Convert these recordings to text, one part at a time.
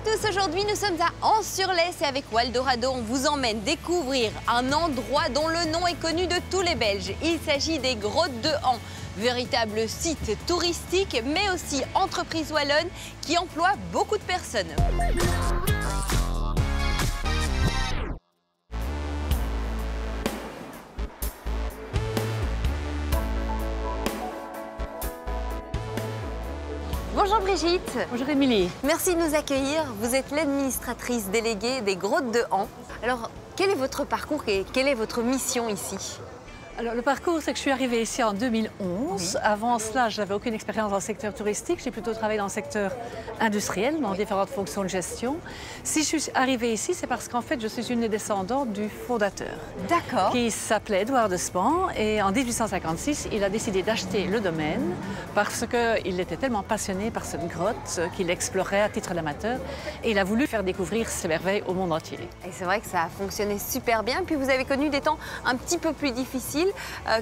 tous, aujourd'hui nous sommes à Ans-sur-Lesse et avec Waldorado on vous emmène découvrir un endroit dont le nom est connu de tous les Belges. Il s'agit des Grottes de Ans, véritable site touristique mais aussi entreprise wallonne qui emploie beaucoup de personnes. Bonjour Brigitte. Bonjour Émilie. Merci de nous accueillir. Vous êtes l'administratrice déléguée des Grottes de Ans. Alors, quel est votre parcours et quelle est votre mission ici? Alors, le parcours, c'est que je suis arrivée ici en 2011. Oui. Avant cela, je n'avais aucune expérience dans le secteur touristique. J'ai plutôt travaillé dans le secteur industriel, dans différentes fonctions de gestion. Si je suis arrivée ici, c'est parce qu'en fait, je suis une des descendantes du fondateur. D'accord. Qui s'appelait Édouard de Span. Et en 1856, il a décidé d'acheter le domaine parce qu'il était tellement passionné par cette grotte qu'il explorait à titre d'amateur. Et il a voulu faire découvrir ces merveilles au monde entier. Et c'est vrai que ça a fonctionné super bien. Puis vous avez connu des temps un petit peu plus difficiles.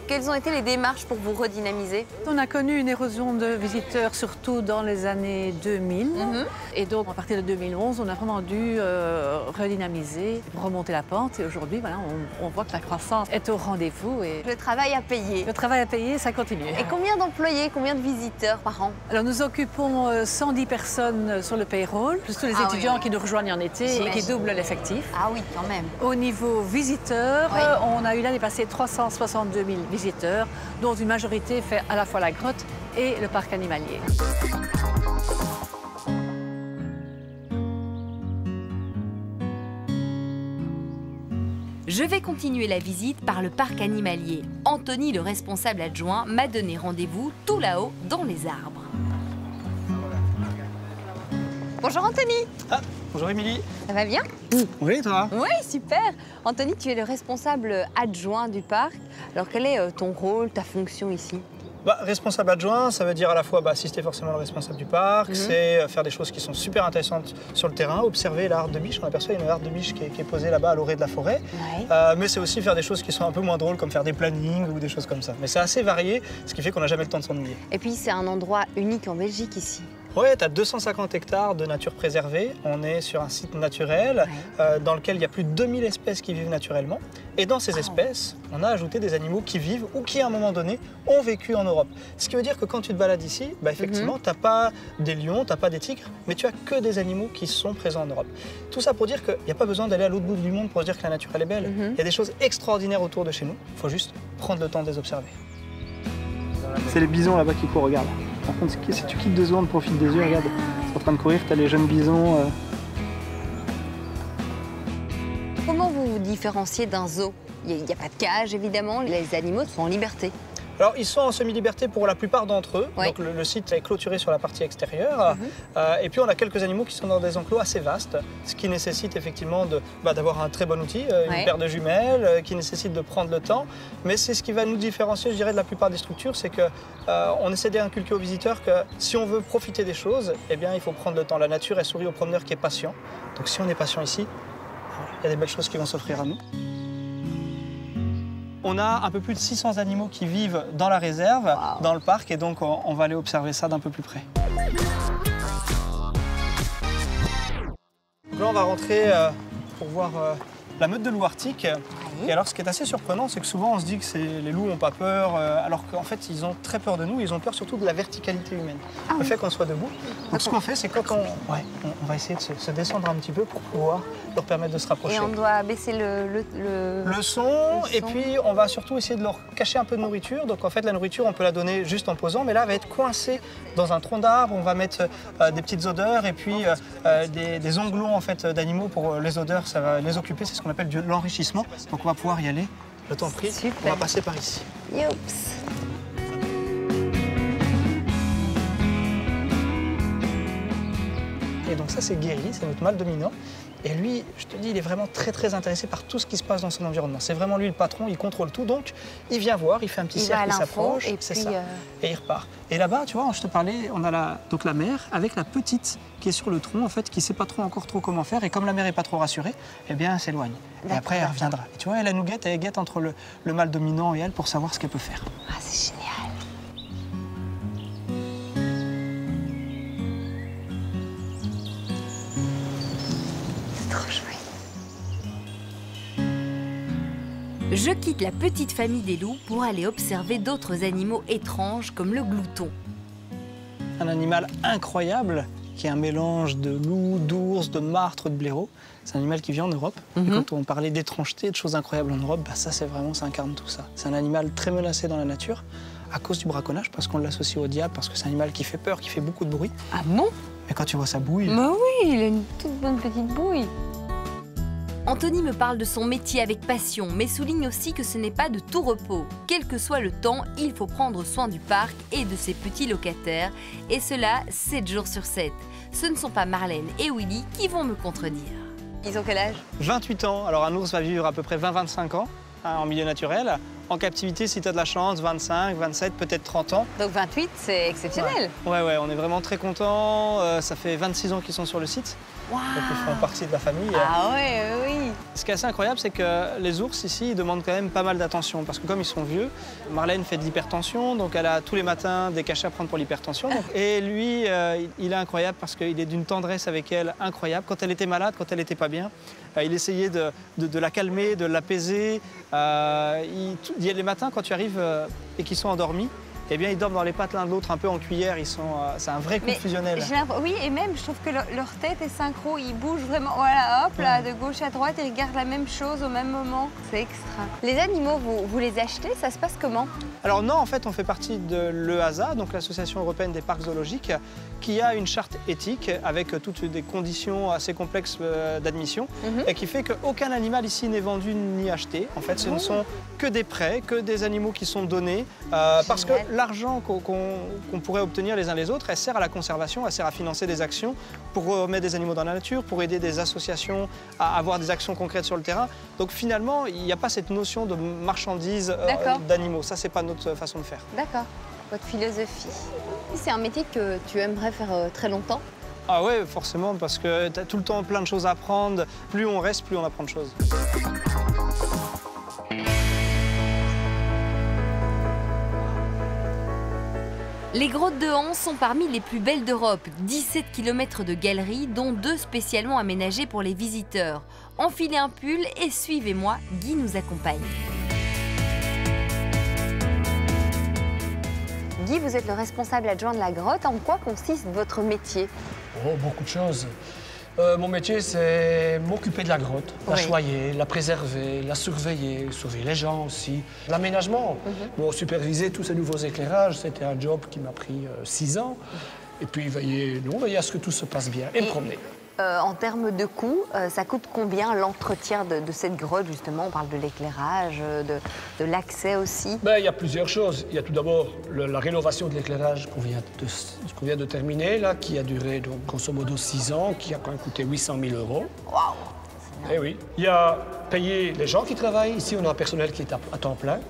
Quelles ont été les démarches pour vous redynamiser? On a connu une érosion de visiteurs, surtout dans les années 2000. Et donc, à partir de 2011, on a vraiment dû redynamiser, remonter la pente. Et aujourd'hui, voilà, on voit que la croissance est au rendez-vous. Et Le travail à payer. le travail à payer, ça continue. Et combien d'employés, combien de visiteurs par an? Alors, nous occupons 110 personnes sur le payroll, plus tous les étudiants oui. qui nous rejoignent en été et qui J'imagine. doublent l'effectif. Ah oui, quand même. Au niveau visiteurs, Oui. on a eu l'année passée 362 000 visiteurs, dont une majorité fait à la fois la grotte et le parc animalier. Je vais continuer la visite par le parc animalier. Anthony, le responsable adjoint, m'a donné rendez-vous tout là-haut dans les arbres. Bonjour Anthony. Ah, bonjour Émilie. Ça va bien? Oui, toi? Oui, super. Anthony, tu es le responsable adjoint du parc. Alors quel est ton rôle, ta fonction ici? Responsable adjoint, ça veut dire à la fois assister forcément le responsable du parc, c'est faire des choses qui sont super intéressantes sur le terrain, observer la harpe de biche. On aperçoit une harpe de biche qui est posée là-bas à l'orée de la forêt. Ouais. Mais c'est aussi faire des choses qui sont un peu moins drôles, comme faire des plannings ou des choses comme ça. Mais c'est assez varié, ce qui fait qu'on n'a jamais le temps de s'ennuyer. Et puis c'est un endroit unique en Belgique ici. Ouais, tu as 250 hectares de nature préservée. On est sur un site naturel dans lequel il y a plus de 2000 espèces qui vivent naturellement. Et dans ces espèces, on a ajouté des animaux qui vivent ou qui, à un moment donné, ont vécu en Europe. Ce qui veut dire que quand tu te balades ici, effectivement, tu n'as pas des lions, tu n'as pas des tigres, mais tu as que des animaux qui sont présents en Europe. Tout ça pour dire qu'il n'y a pas besoin d'aller à l'autre bout du monde pour se dire que la nature, elle est belle. Il y a des choses extraordinaires autour de chez nous. Il faut juste prendre le temps de les observer. C'est les bisons là-bas qui courent, regarde. Par contre, si tu quittes 2 secondes, profite des yeux, regarde. C'est en train de courir, tu as les jeunes bisons. Comment vous vous différenciez d'un zoo? Il n'y a pas de cage évidemment, les animaux sont en liberté. Alors, ils sont en semi-liberté pour la plupart d'entre eux. Ouais. Donc, le site est clôturé sur la partie extérieure. Et puis, on a quelques animaux qui sont dans des enclos assez vastes, ce qui nécessite effectivement d'avoir un très bon outil, une paire de jumelles, qui nécessite de prendre le temps. Mais c'est ce qui va nous différencier, je dirais, de la plupart des structures, c'est qu'on essaie d'inculquer aux visiteurs que si on veut profiter des choses, eh bien, il faut prendre le temps. La nature, elle sourit au promeneur qui est patient. Donc, si on est patient ici, il y a des belles choses qui vont s'offrir à nous. On a un peu plus de 600 animaux qui vivent dans la réserve, dans le parc, et donc on va aller observer ça d'un peu plus près. Là, on va rentrer pour voir la meute de loups arctiques. Et alors, ce qui est assez surprenant, c'est que souvent, on se dit que les loups n'ont pas peur, alors qu'en fait, ils ont très peur de nous. Ils ont peur surtout de la verticalité humaine, le fait qu'on soit debout. Donc, ce qu'on fait, c'est quand on va essayer de se descendre un petit peu pour pouvoir leur permettre de se rapprocher. Et on doit baisser le son, et puis on va surtout essayer de leur cacher un peu de nourriture. Donc en fait la nourriture on peut la donner juste en posant, mais là elle va être coincée dans un tronc d'arbre. On va mettre des petites odeurs et puis des onglots en fait d'animaux pour les odeurs, ça va les occuper. C'est ce qu'on appelle de l'enrichissement. Donc on va pouvoir y aller. Le temps pris, on va passer par ici. Youps. Et donc ça c'est Guéry, c'est notre mâle dominant. Et lui, je te dis, il est vraiment très intéressé par tout ce qui se passe dans son environnement. C'est vraiment lui le patron, il contrôle tout. Donc il vient voir, il fait un petit cercle, il s'approche, c'est ça. Et il repart. Et là-bas, tu vois, je te parlais, on a donc la mère avec la petite qui est sur le tronc, en fait, qui ne sait pas encore trop comment faire. Et comme la mère n'est pas trop rassurée, eh bien elle s'éloigne. Et après elle reviendra. Et tu vois, elle nous guette, elle guette entre le mâle dominant et elle pour savoir ce qu'elle peut faire. Ah, c'est génial. Je quitte la petite famille des loups pour aller observer d'autres animaux étranges comme le glouton. Un animal incroyable qui est un mélange de loup, d'ours, de martre, de blaireau. C'est un animal qui vit en Europe. Et quand on parlait d'étrangeté, de choses incroyables en Europe, bah ça incarne tout ça. C'est un animal très menacé dans la nature à cause du braconnage, parce qu'on l'associe au diable, parce que c'est un animal qui fait peur, qui fait beaucoup de bruit. Ah bon? Mais quand tu vois sa bouille... Bah oui, il a une toute bonne petite bouille. Anthony me parle de son métier avec passion, mais souligne aussi que ce n'est pas de tout repos. Quel que soit le temps, il faut prendre soin du parc et de ses petits locataires, et cela 7 jours sur 7. Ce ne sont pas Marlène et Willy qui vont me contredire. Ils ont quel âge? 28 ans. Alors un ours va vivre à peu près 20-25 ans en milieu naturel. En captivité, si tu as de la chance, 25, 27, peut-être 30 ans. Donc 28, c'est exceptionnel. Ouais, on est vraiment très contents. Ça fait 26 ans qu'ils sont sur le site. Wow. Donc ils font partie de la famille. Ah ouais, oui. Ce qui est assez incroyable, c'est que les ours ici, ils demandent quand même pas mal d'attention. Parce que comme ils sont vieux, Marlène fait de l'hypertension, donc elle a tous les matins des cachets à prendre pour l'hypertension. Et lui, il est incroyable parce qu'il est d'une tendresse avec elle incroyable. Quand elle était malade, quand elle n'était pas bien, il essayait de la calmer, de l'apaiser. Les matins, quand tu arrives et qu'ils sont endormis, eh bien, ils dorment dans les pattes l'un de l'autre, un peu en cuillère. C'est un vrai coup fusionnel. Oui, et même, je trouve que leur tête est synchro. Ils bougent vraiment, voilà, hop, là, de gauche à droite, ils regardent la même chose au même moment. C'est extra. Les animaux, vous les achetez? Ça se passe comment? Alors non, en fait, on fait partie de l'EASA, donc l'Association européenne des parcs zoologiques, qui a une charte éthique avec toutes des conditions assez complexes d'admission et qui fait qu'aucun animal ici n'est vendu ni acheté. En fait, ce ne sont que des prêts, que des animaux qui sont donnés parce que l'argent qu'on pourrait obtenir les uns les autres, elle sert à la conservation, elle sert à financer des actions pour remettre des animaux dans la nature, pour aider des associations à avoir des actions concrètes sur le terrain. Donc finalement, il n'y a pas cette notion de marchandise d'animaux. Ça, c'est pas notre façon de faire. D'accord. Votre philosophie. C'est un métier que tu aimerais faire très longtemps? Ah ouais, forcément, parce que tu as tout le temps plein de choses à apprendre. Plus on reste, plus on apprend de choses. Les grottes de Han sont parmi les plus belles d'Europe. 17 km de galeries, dont 2 spécialement aménagées pour les visiteurs. Enfilez un pull et suivez-moi, Guy nous accompagne. Guy, vous êtes le responsable adjoint de la grotte. En quoi consiste votre métier? Oh, beaucoup de choses. Mon métier, c'est m'occuper de la grotte, la choyer, la préserver, la surveiller les gens aussi. L'aménagement, bon, superviser tous ces nouveaux éclairages, c'était un job qui m'a pris 6 ans. Et puis veiller à ce que tout se passe bien et me promener. En termes de coûts, ça coûte combien l'entretien de cette grotte, justement? On parle de l'éclairage, de l'accès aussi. Il y a plusieurs choses. Il y a tout d'abord la rénovation de l'éclairage qu'on vient de terminer, là, qui a duré, donc, grosso modo, 6 ans, qui a quand même coûté 800 000 €. Waouh! Eh oui. Il y a payer les gens qui travaillent. Ici, on a un personnel qui est à temps plein.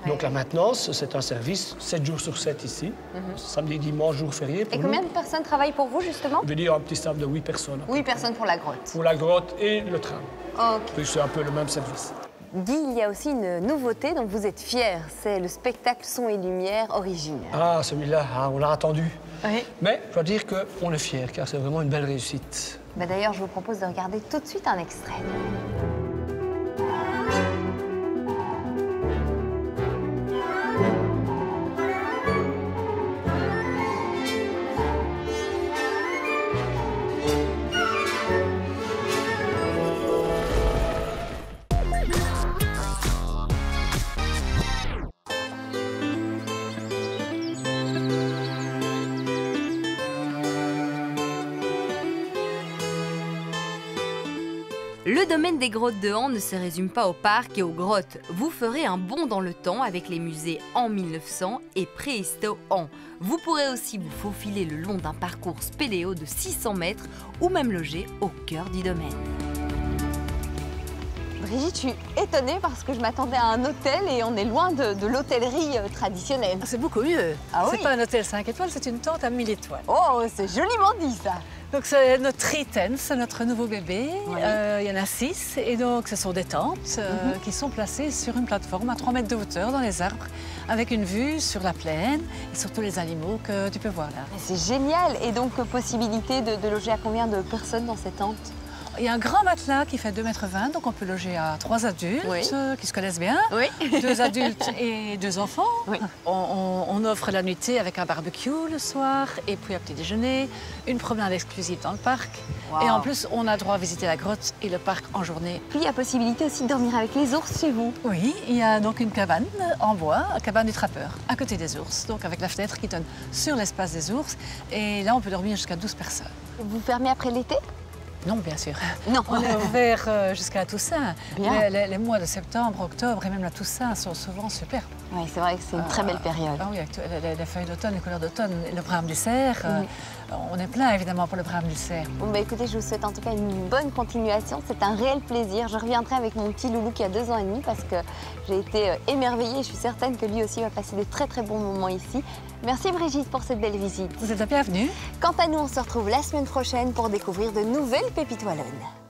Donc la maintenance, c'est un service 7 jours sur 7 ici. Samedi, dimanche, jour férié. Et combien de personnes travaillent pour vous, justement? Je veux dire un petit staff de 8 personnes. 8 personnes pour la grotte. Pour la grotte et le train. Okay. C'est un peu le même service. Guy, il y a aussi une nouveauté dont vous êtes fier. C'est le spectacle son et lumière original. Ah, celui-là, on l'a attendu. Oui. Mais je dois dire qu'on est fiers, car c'est vraiment une belle réussite. D'ailleurs, je vous propose de regarder tout de suite un extrait. Le domaine des grottes de Han ne se résume pas au parc et aux grottes. Vous ferez un bond dans le temps avec les musées en 1900 et Préhisto Han. Vous pourrez aussi vous faufiler le long d'un parcours spéléo de 600 mètres ou même loger au cœur du domaine. Brigitte, je suis étonnée parce que je m'attendais à un hôtel et on est loin de l'hôtellerie traditionnelle. C'est beaucoup mieux. Ah oui. C'est pas un hôtel 5 étoiles, c'est une tente à 1000 étoiles. Oh, c'est joliment dit ça. Donc c'est notre Triten, c'est notre nouveau bébé. Oui. Il y en a 6 et donc ce sont des tentes qui sont placées sur une plateforme à 3 mètres de hauteur dans les arbres avec une vue sur la plaine et surtout les animaux que tu peux voir là. C'est génial. Et donc possibilité de loger à combien de personnes dans ces tentes? Il y a un grand matelas qui fait 2,20 m, donc on peut loger à 3 adultes qui se connaissent bien. Oui. 2 adultes et 2 enfants. Oui. On offre la nuitée avec un barbecue le soir et puis un petit déjeuner, une promenade exclusive dans le parc. Wow. Et en plus, on a droit à visiter la grotte et le parc en journée. Puis il y a possibilité aussi de dormir avec les ours chez vous. Oui, il y a donc une cabane en bois, la cabane du trappeur, à côté des ours, donc avec la fenêtre qui donne sur l'espace des ours. Et là, on peut dormir jusqu'à 12 personnes. Vous fermez après l'été? Non, bien sûr. Non. On est ouvert jusqu'à la Toussaint. Bien. Les mois de septembre, octobre et même la Toussaint sont souvent superbes. Oui, c'est vrai que c'est une très belle période. Ah oui, avec les feuilles d'automne, les couleurs d'automne, le brame du cerf. On est plein évidemment pour le brame du cerf. Bon, bah, écoutez, je vous souhaite en tout cas une bonne continuation. C'est un réel plaisir. Je reviendrai avec mon petit loulou qui a 2 ans et demi parce que j'ai été émerveillée. Je suis certaine que lui aussi va passer de très bons moments ici. Merci Brigitte pour cette belle visite. Vous êtes la bienvenue. Quant à nous, on se retrouve la semaine prochaine pour découvrir de nouvelles pépites wallonnes.